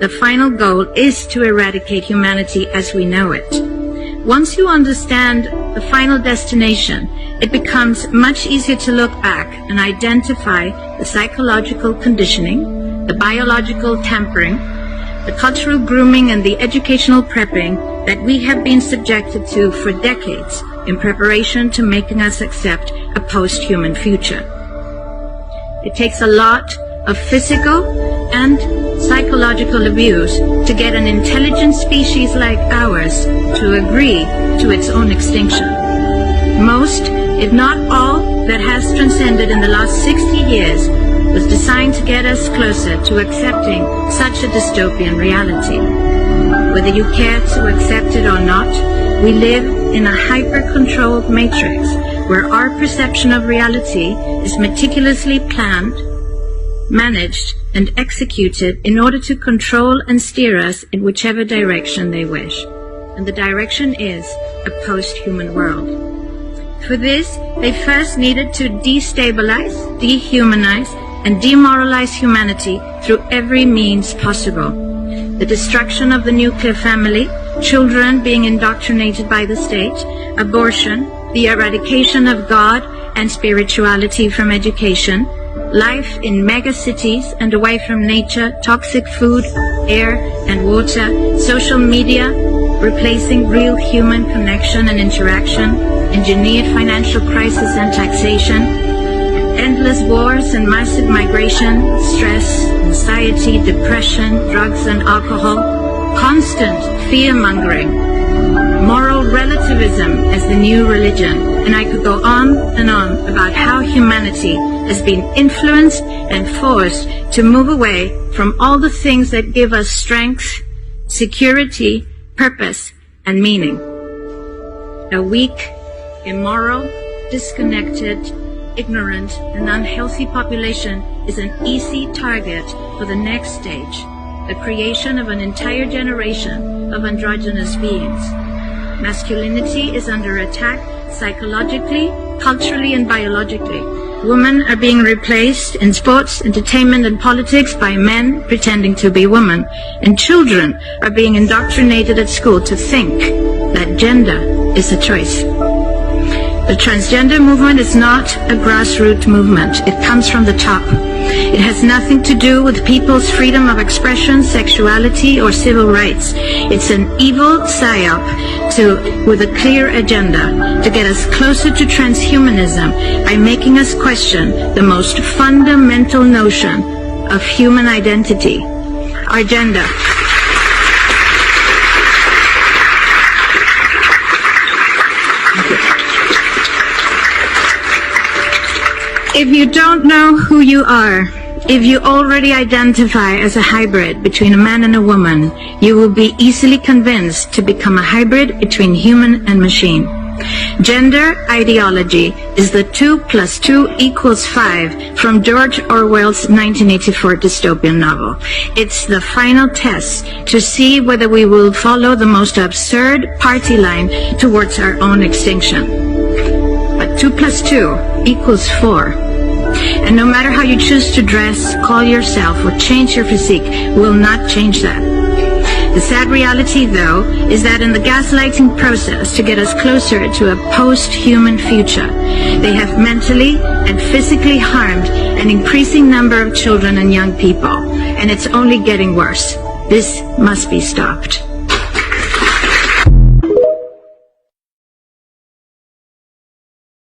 The final goal is to eradicate humanity as we know it. Once you understand the final destination, it becomes much easier to look back and identify the psychological conditioning, the biological tampering, the cultural grooming and the educational prepping that we have been subjected to for decades in preparation to making us accept a post-human future. It takes a lot of physical and psychological abuse to get an intelligent species like ours to agree to its own extinction. Most, if not all, that has transcended in the last 60 years was designed to get us closer to accepting such a dystopian reality. Whether you care to accept it or not, we live in a hyper-controlled matrix where our perception of reality is meticulously planned, managed, and executed in order to control and steer us in whichever direction they wish. And the direction is a post-human world. For this, they first needed to destabilize, dehumanize, and demoralize humanity through every means possible. The destruction of the nuclear family, children being indoctrinated by the state, abortion, the eradication of God and spirituality from education, life in megacities and away from nature, toxic food, air and water, social media, replacing real human connection and interaction, engineered financial crisis and taxation, endless wars and massive migration, stress, anxiety, depression, drugs and alcohol, constant fear-mongering, moral relativism as the new religion, and I could go on and on about how humanity has been influenced and forced to move away from all the things that give us strength, security, purpose, and meaning. A weak, immoral, disconnected, ignorant, and unhealthy population is an easy target for the next stage, the creation of an entire generation of androgynous beings. Masculinity is under attack psychologically, culturally, and biologically. Women are being replaced in sports, entertainment, and politics by men pretending to be women. And children are being indoctrinated at school to think that gender is a choice. The transgender movement is not a grassroots movement. It comes from the top. It has nothing to do with people's freedom of expression, sexuality, or civil rights. It's an evil psyop with a clear agenda to get us closer to transhumanism by making us question the most fundamental notion of human identity, our gender. If you don't know who you are, if you already identify as a hybrid between a man and a woman, you will be easily convinced to become a hybrid between human and machine. Gender ideology is the 2 + 2 = 5 from George Orwell's 1984 dystopian novel. It's the final test to see whether we will follow the most absurd party line towards our own extinction. But 2 + 2 = 4. And no matter how you choose to dress, call yourself, or change your physique, will not change that. The sad reality, though, is that in the gaslighting process to get us closer to a post-human future, they have mentally and physically harmed an increasing number of children and young people, and it's only getting worse. This must be stopped.